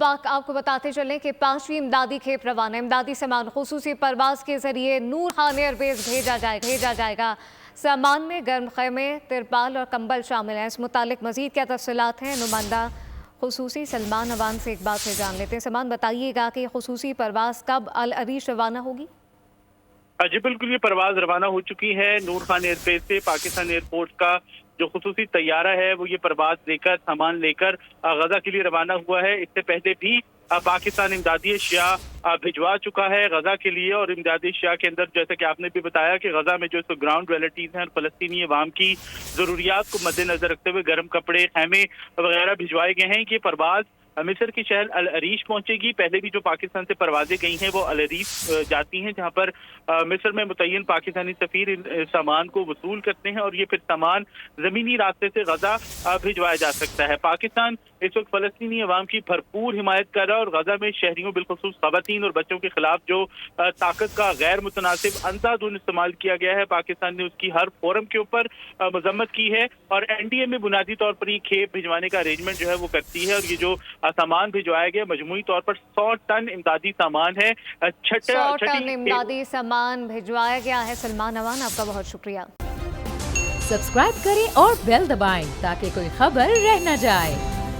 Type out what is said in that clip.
पाक आपको बताते चलें कि 5वीं इमदादी खेप रवाना। इमदादी सामान खुसूसी परवाज के जरिए नूर खान एयरबेस भेजा जाएगा। सामान में गर्म खेमे, तिरपाल और कंबल शामिल हैं। इस मुतालिक मजीद क्या तफसीलात हैं, नुमाइंदा खुसूसी सलमान अवान से एक बात से जान लेते हैं। सलमान, बताइएगा कि खुसूसी परवाज कब अल अरीश रवाना होगी? जी बिल्कुल, ये परवाज रवाना हो चुकी है नूर खान एयरबेस से। पाकिस्तान एयरपोर्ट का जो खुसूसी तैयारा है वो ये परवाज लेकर, सामान लेकर गजा के लिए रवाना हुआ है। इससे पहले भी पाकिस्तान इमदादी अशिया भिजवा चुका है गजा के लिए। और इमदादी अशिया के अंदर, जैसे कि आपने भी बताया, कि गजा में जो ग्राउंड रियलिटीज हैं और फलस्तीनी अवाम की जरूरियात को मद्देनजर रखते हुए गर्म कपड़े, खैमे वगैरह भिजवाए गए हैं। कि परवाज मिस्र के शहर अल अरीश पहुंचेगी। पहले भी जो पाकिस्तान से परवाजें गई हैं वो अल अरीश जाती हैं, जहां पर मिस्र में मुतय्यन पाकिस्तानी सफीर इन सामान को वसूल करते हैं और ये फिर सामान जमीनी रास्ते से गजा भिजवाया जा सकता है। पाकिस्तान इस वक्त फलस्तीनी अवाम की भरपूर हिमायत कर रहा है और गजा में शहरियों, बिलखुसूस खवातीन और बच्चों के खिलाफ जो ताकत का गैर मुतनासिब अंधाधुंध इस्तेमाल किया गया है, पाकिस्तान ने उसकी हर फोरम के ऊपर मजम्मत की है। और NDA में बुनियादी तौर पर ये खेप भिजवाने का अरेंजमेंट जो है वो करती है। और ये जो सामान भिजवाया गया मजमूई तौर पर 100 टन इमदादी सामान है। 100 टन इमदादी सामान भिजवाया गया है। सलमान अवान, आपका बहुत शुक्रिया। सब्सक्राइब करें और बेल दबाएं ताकि कोई खबर रह न जाए।